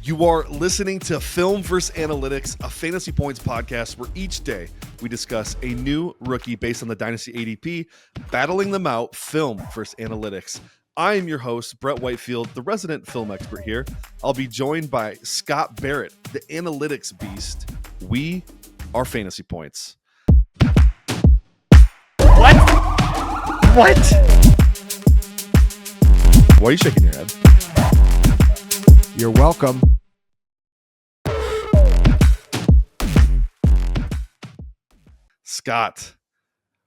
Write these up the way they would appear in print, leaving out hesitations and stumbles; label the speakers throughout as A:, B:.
A: You are listening to Film vs. Analytics, a Fantasy Points podcast where each day we discuss a new rookie based on the Dynasty ADP, battling them out film versus analytics. I am your host, Brett Whitefield, the resident film expert here. I'll be joined by Scott Barrett, the analytics beast. We are Fantasy Points.
B: What?
A: Why are you shaking your head?
C: You're welcome.
A: Scott,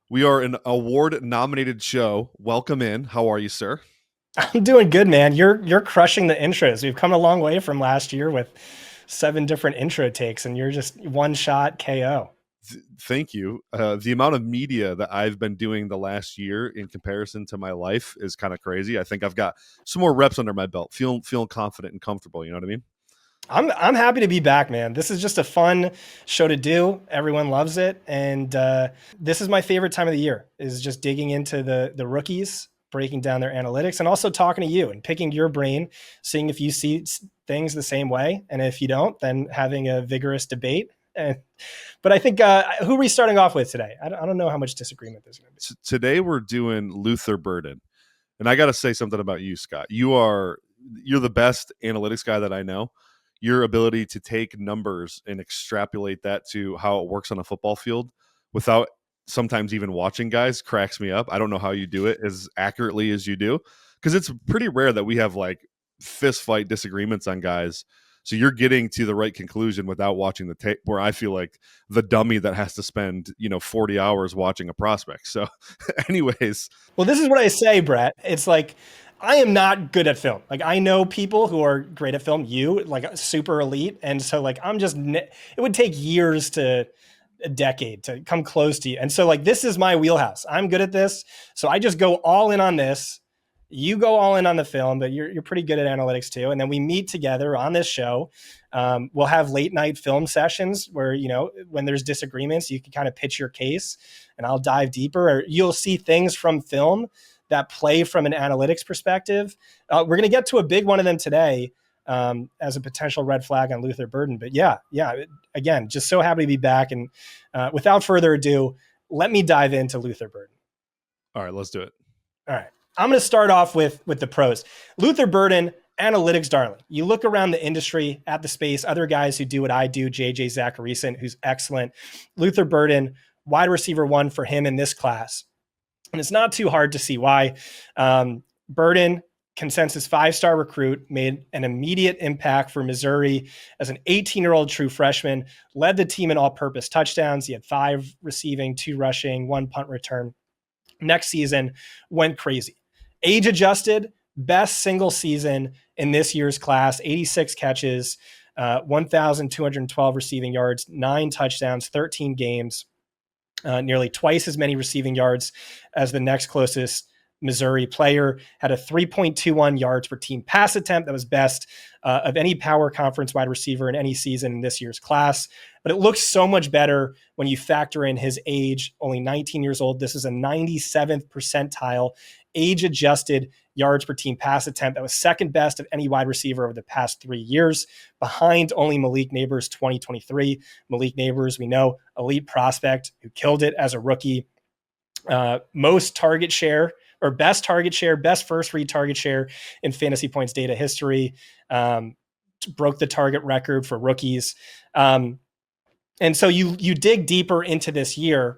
A: we are an award-nominated show. Welcome in. How are you, sir?
B: I'm doing good, man. You're crushing the intros. We've come a long way from last year with 7 different intro takes, and you're just one-shot KO.
A: Thank you. The amount of media that I've been doing the last year in comparison to my life is kind of crazy. I think I've got some more reps under my belt, feeling confident and comfortable. You know what I mean?
B: I'm happy to be back, man. This is just a fun show to do. Everyone loves it. And this is my favorite time of the year, is just digging into the rookies, breaking down their analytics, and also talking to you and picking your brain, seeing if you see things the same way. And if you don't, then having a vigorous debate. But I think, who are we starting off with today? I don't know how much disagreement there's going to be.
A: Today we're doing Luther Burden. And I got to say something about you, Scott. You're the best analytics guy that I know. Your ability to take numbers and extrapolate that to how it works on a football field without sometimes even watching guys cracks me up. I don't know how you do it as accurately as you do, because it's pretty rare that we have like fist fight disagreements on guys. So you're getting to the right conclusion without watching the tape, where I feel like the dummy that has to spend, 40 hours watching a prospect. So anyways.
B: Well, this is what I say, Brett. It's like, I am not good at film. Like, I know people who are great at film, like super elite. And so like, it would take years to a decade to come close to you. And so like, this is my wheelhouse. I'm good at this. So I just go all in on this. You go all in on the film, but you're pretty good at analytics too. And then we meet together on this show. We'll have late night film sessions where, when there's disagreements, you can kind of pitch your case and I'll dive deeper, or you'll see things from film that play from an analytics perspective. We're going to get to a big one of them today as a potential red flag on Luther Burden. But yeah. Again, just so happy to be back. And without further ado, let me dive into Luther Burden.
A: All right, let's do it.
B: All right. I'm going to start off with the pros. Luther Burden, analytics darling. You look around the industry at the space, other guys who do what I do, JJ Zacharyson, who's excellent. Luther Burden, wide receiver 1 for him in this class. And it's not too hard to see why. Burden, consensus 5-star recruit, made an immediate impact for Missouri as an 18-year-old true freshman, led the team in all-purpose touchdowns. He had 5 receiving, 2 rushing, 1 punt return. Next season went crazy. Age adjusted, best single season in this year's class, 86 catches, 1,212 receiving yards, 9 touchdowns, 13 games. Nearly twice as many receiving yards as the next closest Missouri player, had a 3.21 yards per team pass attempt. That was best of any power conference wide receiver in any season in this year's class. But it looks so much better when you factor in his age, only 19 years old. This is a 97th percentile age-adjusted yards per team pass attempt. That was second best of any wide receiver over the past 3 years, behind only Malik Nabers 2023. Malik Nabers, we know, elite prospect who killed it as a rookie. Most target share, or best target share, best first read target share in Fantasy Points data history. Broke the target record for rookies. And so you dig deeper into this year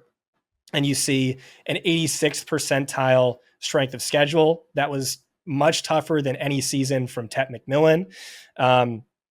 B: and you see an 86th percentile strength of schedule. That was much tougher than any season from Tet McMillan.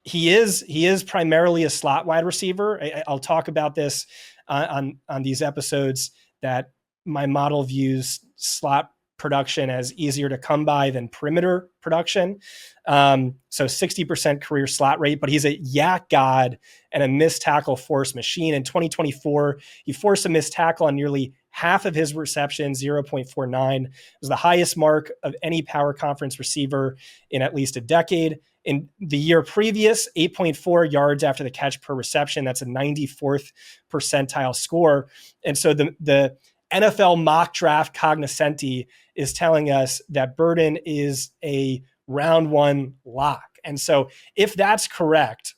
B: He is primarily a slot wide receiver. I'll talk about this on these episodes, that my model views slot production as easier to come by than perimeter production. So 60% career slot rate, but he's a yak god and a missed tackle force machine. In 2024, he forced a missed tackle on nearly half of his receptions, 0.49. It was the highest mark of any power conference receiver in at least a decade. In the year previous, 8.4 yards after the catch per reception. That's a 94th percentile score. And so the NFL mock draft cognoscenti is telling us that Burden is a round 1 lock. And so if that's correct,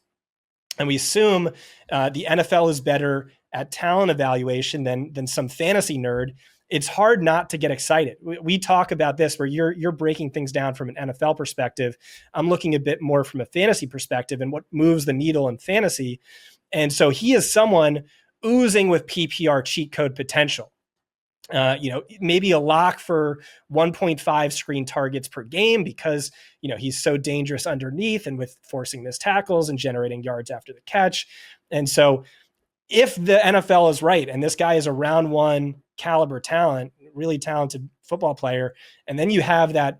B: and we assume the NFL is better at talent evaluation than some fantasy nerd, it's hard not to get excited. We talk about this where you're breaking things down from an NFL perspective. I'm looking a bit more from a fantasy perspective and what moves the needle in fantasy. And so he is someone oozing with PPR cheat code potential. Maybe a lock for 1.5 screen targets per game because, he's so dangerous underneath and with forcing missed tackles and generating yards after the catch. And so if the NFL is right, and this guy is a round one caliber talent, really talented football player, and then you have that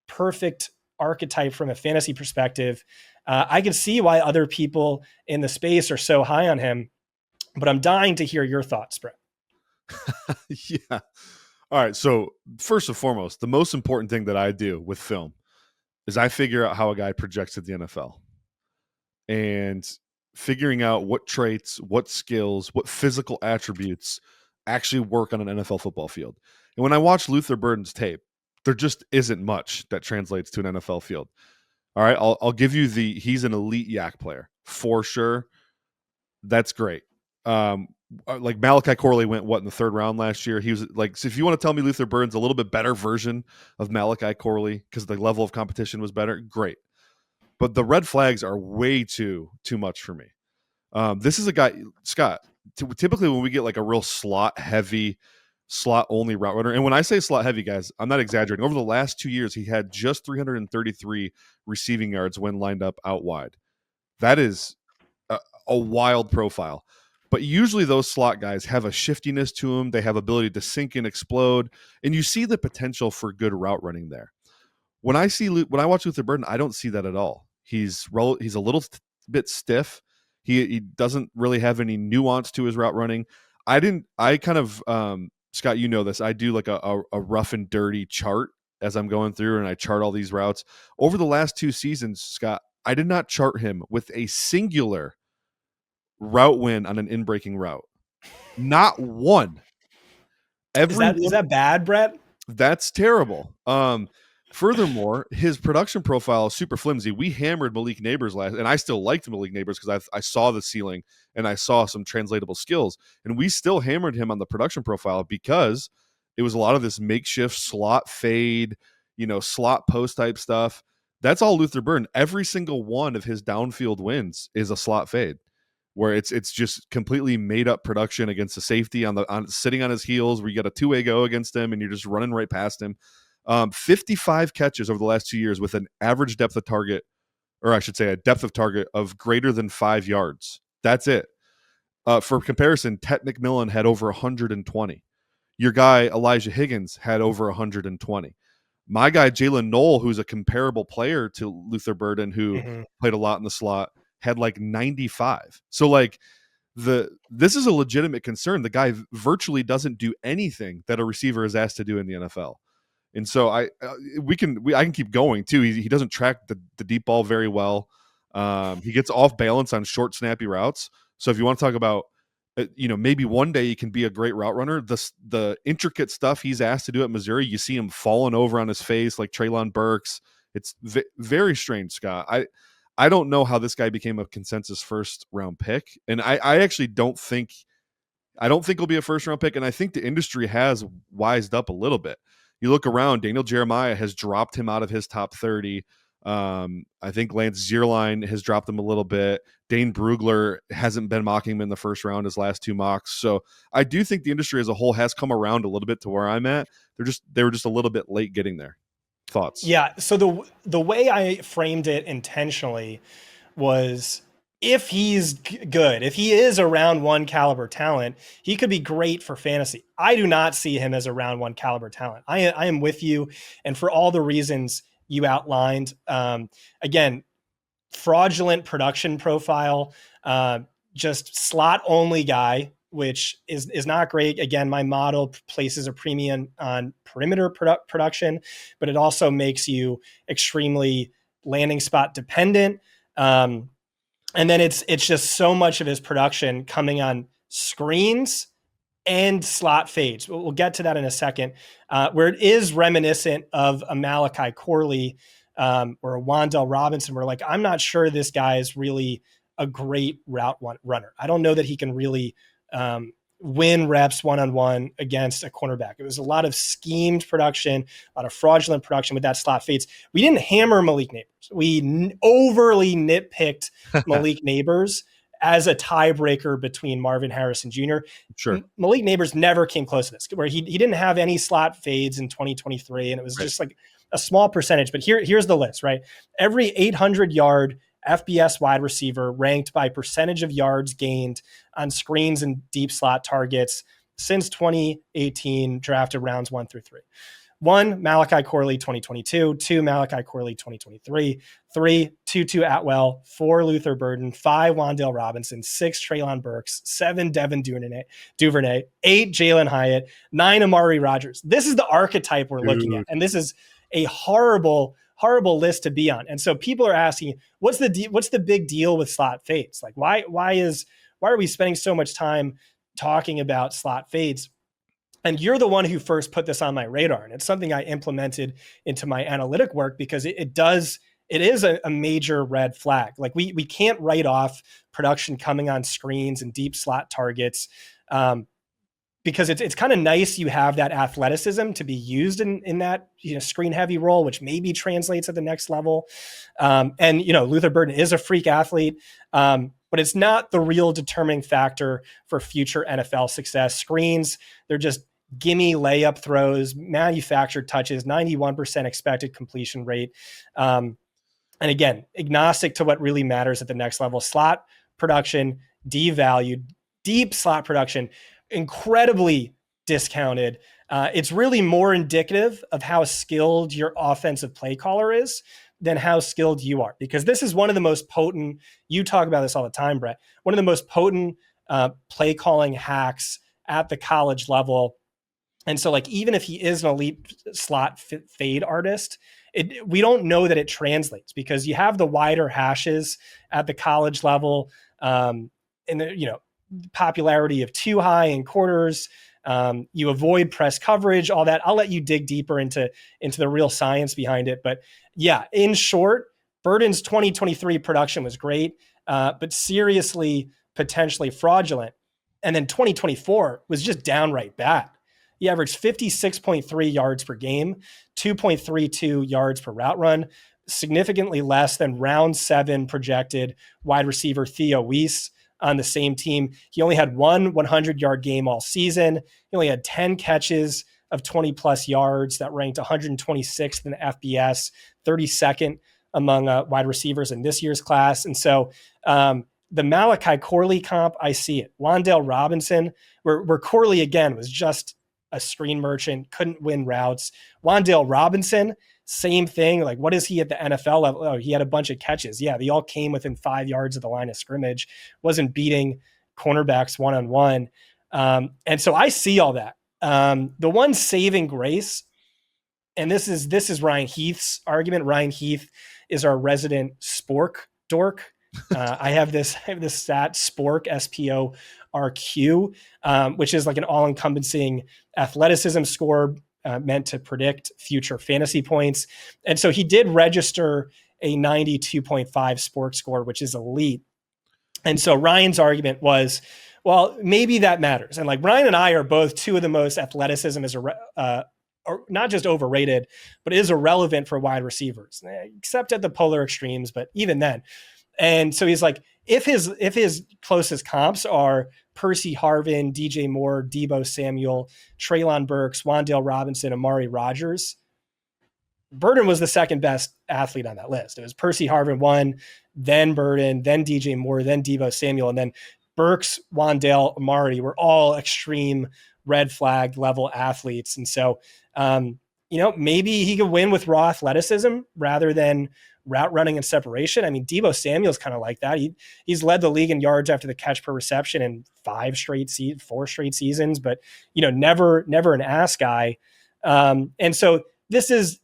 B: perfect archetype from a fantasy perspective, I can see why other people in the space are so high on him, but I'm dying to hear your thoughts, Brett.
A: Yeah. All right. So first and foremost, the most important thing that I do with film is I figure out how a guy projects at the NFL, and figuring out what traits, what skills, what physical attributes actually work on an NFL football field. And when I watch Luther Burden's tape, there just isn't much that translates to an NFL field. All right. I'll give you he's an elite yak player for sure. That's great. Like Malachi Corley went in the third round last year. He was like, so if you want to tell me Luther Burden's a little bit better version of Malachi Corley because the level of competition was better, great. But the red flags are way too much for me. This is a guy, Scott, typically when we get like a real slot heavy, slot only route runner, and when I say slot heavy, guys, I'm not exaggerating. Over the last 2 years, he had just 333 receiving yards when lined up out wide. That is a wild profile. But usually those slot guys have a shiftiness to them. They have ability to sink and explode, and you see the potential for good route running there. When I watch Luther Burden, I don't see that at all. He's a little bit stiff. He doesn't really have any nuance to his route running. Scott, you know this. I do like a rough and dirty chart as I'm going through, and I chart all these routes. Over the last 2 seasons, Scott, I did not chart him with a singular route win on an in-breaking route. Not one.
B: Is that bad, Brett?
A: That's terrible. Furthermore, his production profile is super flimsy. We hammered Malik Neighbors and I still liked Malik Neighbors because I saw the ceiling and I saw some translatable skills, and we still hammered him on the production profile because it was a lot of this makeshift slot fade, slot post type stuff. That's all Luther Burden. Every single one of his downfield wins is a slot fade, where it's just completely made up production against the safety on sitting on his heels, where you got a two-way go against him and you're just running right past him. 55 catches over the last 2 years with an average depth of target, or I should say a depth of target of greater than 5 yards. That's it. For comparison, Tet McMillan had over 120. Your guy, Elijah Higgins, had over 120. My guy, Jalen Knoll, who's a comparable player to Luther Burden, who played a lot in the slot, had like 95. So like this is a legitimate concern. The guy virtually doesn't do anything that a receiver is asked to do in the NFL. And so I can keep going too. He doesn't track the deep ball very well. He gets off balance on short, snappy routes. So if you want to talk about, maybe one day he can be a great route runner, the intricate stuff he's asked to do at Missouri, you see him falling over on his face like Treylon Burks. It's very strange, Scott. I don't know how this guy became a consensus first round pick, and I actually don't think he'll be a first round pick. And I think the industry has wised up a little bit. You look around, Daniel Jeremiah has dropped him out of his top 30. I think Lance Zierlein has dropped him a little bit. Dane Brugler hasn't been mocking him in the first round his last 2 mocks. So I do think the industry as a whole has come around a little bit to where I'm at. They were just a little bit late getting there. Thoughts?
B: Yeah. So the way I framed it intentionally was, if he's good, if he is a round one caliber talent, he could be great for fantasy. I do not see him as a round one caliber talent. I am with you. And for all the reasons you outlined, again, fraudulent production profile, just slot only guy, which is not great. Again, my model places a premium on perimeter production, but it also makes you extremely landing spot dependent. And then it's just so much of his production coming on screens and slot fades. We'll get to that in a second, where it is reminiscent of a Malachi Corley or a Wan'Dale Robinson, where like, I'm not sure this guy is really a great route runner. I don't know that he can really win reps one-on-one against a cornerback. It was a lot of schemed production, a lot of fraudulent production with that slot fades. We didn't hammer Malik Neighbors. We overly nitpicked Malik Neighbors as a tiebreaker between Marvin Harrison Jr.
A: Sure.
B: Malik Neighbors never came close to this, where he didn't have any slot fades in 2023, and it was just like a small percentage. But here's the list, right? Every 800-yard FBS wide receiver ranked by percentage of yards gained on screens and deep slot targets since 2018, drafted rounds 1 through 3. 1, Malachi Corley, 2022. 2, Malachi Corley, 2023. 3, Tutu Atwell. 4, Luther Burden. 5, Wan'Dale Robinson. 6, Treylon Burks. 7, Devin Duvernay. 8, Jalen Hyatt. 9, Amari Rogers. This is the archetype we're looking at, and this is a horrible list to be on. And so people are asking, what's the big deal with slot fades? Like, why are we spending so much time talking about slot fades? And you're the one who first put this on my radar. And it's something I implemented into my analytic work because it is a major red flag. Like we can't write off production coming on screens and deep slot targets, because it's kind of nice you have that athleticism to be used in that screen heavy role, which maybe translates at the next level. And Luther Burden is a freak athlete, but it's not the real determining factor for future NFL success. Screens, they're just gimme layup throws, manufactured touches, 91% expected completion rate. And again, agnostic to what really matters at the next level. Slot production devalued, deep slot production incredibly discounted. It's really more indicative of how skilled your offensive play caller is than how skilled you are, because this is one of the most potent, you talk about this all the time, Brett, one of the most potent play calling hacks at the college level. And so like, even if he is an elite slot fade artist, we don't know that it translates, because you have the wider hashes at the college level, and the, popularity of too high in quarters. You avoid press coverage, all that. I'll let you dig deeper into the real science behind it. But yeah, in short, Burden's 2023 production was great, but seriously, potentially fraudulent. And then 2024 was just downright bad. He averaged 56.3 yards per game, 2.32 yards per route run, significantly less than round 7 projected wide receiver Theo Weiss on the same team. He only had one 100-yard game all season. He only had 10 catches of 20 plus yards that ranked 126th in the FBS, 32nd among wide receivers in this year's class. And so the Malachi Corley comp, I see it. Wan'Dale Robinson, where Corley again was just a screen merchant, couldn't win routes. Wan'Dale Robinson, same thing. Like, what is he at the NFL level? Oh, he had a bunch of catches. Yeah, they all came within 5 yards of the line of scrimmage. Wasn't beating cornerbacks one-on-one. And so I see all that. The one saving grace, and this is Ryan Heath's argument. Ryan Heath is our resident spork dork. I have this stat, spork, SPORQ, which is like an all-encompassing athleticism score meant to predict future fantasy points. And so he did register a 92.5 sport score, which is elite. And so Ryan's argument was, well, maybe that matters. And like, Ryan and I are both two of the most athleticism is or not just overrated, but is irrelevant for wide receivers, except at the polar extremes. But even then. And so he's like, if his closest comps are Percy Harvin, DJ Moore, Deebo Samuel, Treylon Burks, Wan'Dale Robinson, Amari Rogers, Burden was the second best athlete on that list. It was Percy Harvin 1, then Burden, then DJ Moore, then Deebo Samuel, and then Burks, Wan'Dale, Amari were all extreme red flag level athletes. And so, maybe he could win with raw athleticism rather than route running and separation. I mean, Deebo Samuel's kind of like that. He's led the league in yards after the catch per reception in 4 straight seasons, but never an ass guy. And so this is,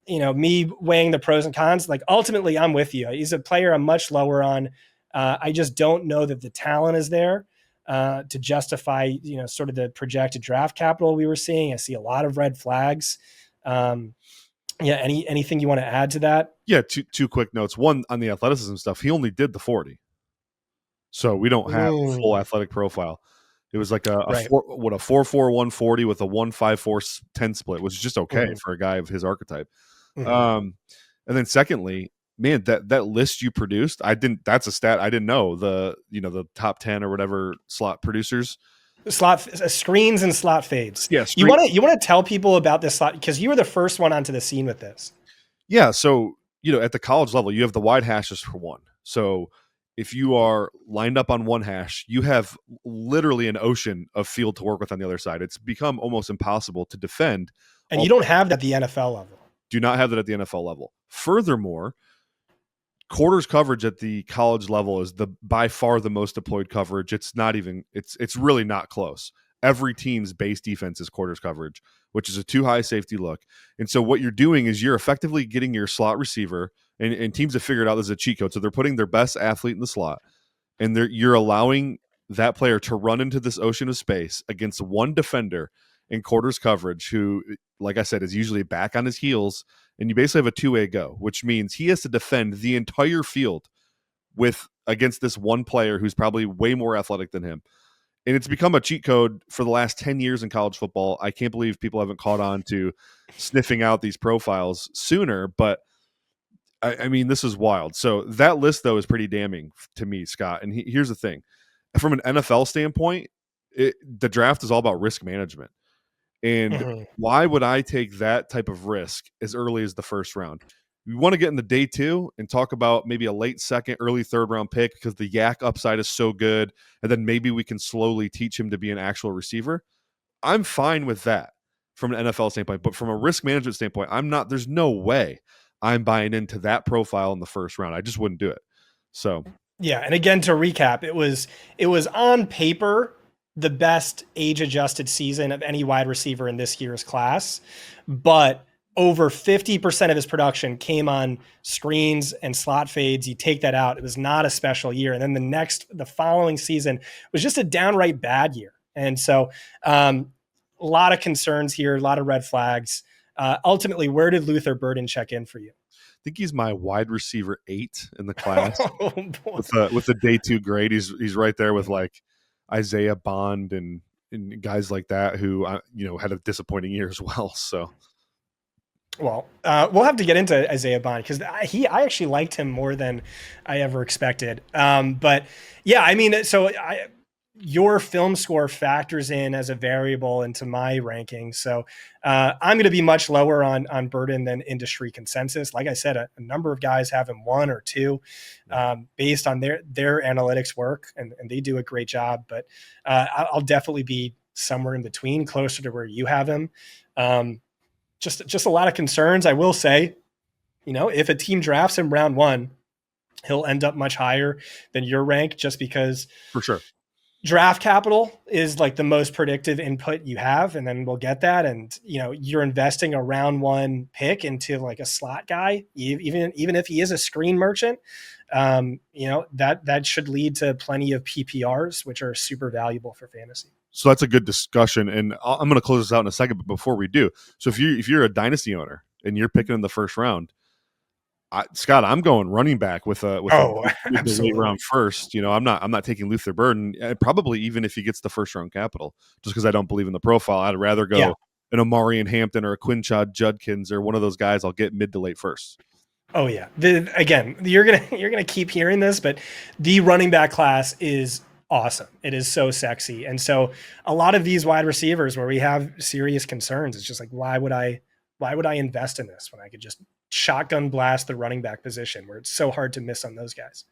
B: me weighing the pros and cons. Like, ultimately I'm with you. He's a player I'm much lower on. I just don't know that the talent is there to justify, sort of the projected draft capital we were seeing. I see a lot of red flags. Yeah. Anything you want to add to that?
A: Yeah, two quick notes. One, on the athleticism stuff, he only did the 40. So we don't have a full athletic profile. It was like a
B: Right.
A: 4.4 140 with a 1.54 10 split, which is just okay
B: Mhm.
A: for a guy of his archetype.
B: Mhm.
A: And then secondly, man, that list you produced, that's a stat I didn't know. The top 10 or whatever slot producers.
B: Screens and slot fades.
A: Yeah,
B: You want to tell people about this slot because you were the first one onto the scene with this.
A: Yeah, so at the college level, you have the wide hashes for one. So if you are lined up on one hash, you have literally an ocean of field to work with on the other side. It's become almost impossible to defend.
B: And you don't have that at the NFL level.
A: Do not have that at the NFL level. Furthermore, quarters coverage at the college level is by far the most deployed coverage. It's really not close. Every team's base defense is quarters coverage, which is a too high safety look. And so what you're doing is you're effectively getting your slot receiver, and teams have figured out this is a cheat code. So they're putting their best athlete in the slot, and you're allowing that player to run into this ocean of space against one defender in quarters coverage who, like I said, is usually back on his heels, and you basically have a two-way go, which means he has to defend the entire field against this one player who's probably way more athletic than him. And it's become a cheat code for the last 10 years in college football. I can't believe people haven't caught on to sniffing out these profiles sooner, but I mean, this is wild. So that list, though, is pretty damning to me, Scott. And here's the thing. From an NFL standpoint, the draft is all about risk management. And why would I take that type of risk as early as the first round? We want to get into day two and talk about maybe a late second, early third round pick because the yak upside is so good. And then maybe we can slowly teach him to be an actual receiver. I'm fine with that from an NFL standpoint. But from a risk management standpoint, there's no way I'm buying into that profile in the first round. I just wouldn't do it. So,
B: yeah. And again, to recap, it was on paper the best age adjusted season of any wide receiver in this year's class, but over 50% of his production came on screens and slot fades. You take that out, it was not a special year. And then the following season was just a downright bad year. And so a lot of concerns here, a lot of red flags. Ultimately, where did Luther Burden check in for you?
A: I think he's my wide receiver 8 in the class with the day 2 grade. He's right there with like Isaiah Bond and guys like that who had a disappointing year as well. So,
B: well, we'll have to get into Isaiah Bond because I actually liked him more than I ever expected. But yeah, I mean, your film score factors in as a variable into my ranking. So I'm going to be much lower on Burden than industry consensus. Like I said, a number of guys have him 1 or 2 based on their analytics work, and they do a great job. But I'll definitely be somewhere in between, closer to where you have him. Just a lot of concerns. I will say, if a team drafts him round 1, he'll end up much higher than your rank just because
A: for sure.
B: Draft capital is like the most predictive input you have. And then we'll get that. And, you're investing a round 1 pick into like a slot guy, even if he is a screen merchant, that should lead to plenty of PPRs, which are super valuable for fantasy.
A: So that's a good discussion. And I'm going to close this out in a second, but before we do, so if you're a dynasty owner and you're picking in the first round, Scott, I'm going running back with a late round first. I'm not taking Luther Burden. Probably even if he gets the first round capital, just because I don't believe in the profile. I'd rather go an Omarion Hampton or a Quinchad Judkins or one of those guys. I'll get mid to late first.
B: Oh yeah. Again, you're gonna keep hearing this, but the running back class is awesome. It is so sexy, and so a lot of these wide receivers where we have serious concerns, it's just like why would I invest in this when I could just shotgun blast the running back position where it's so hard to miss on those guys.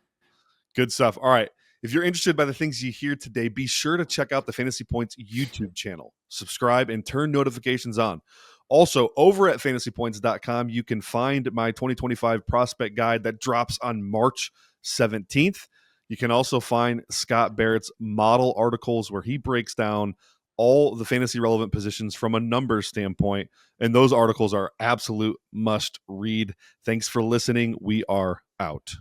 A: Good stuff. All right. If you're interested by the things you hear today, be sure to check out the Fantasy Points YouTube channel, subscribe, and turn notifications on. Also, over at fantasypoints.com, you can find my 2025 prospect guide that drops on March 17th. You can also find Scott Barrett's model articles where he breaks down all the fantasy relevant positions from a numbers standpoint. And those articles are absolute must read. Thanks for listening. We are out.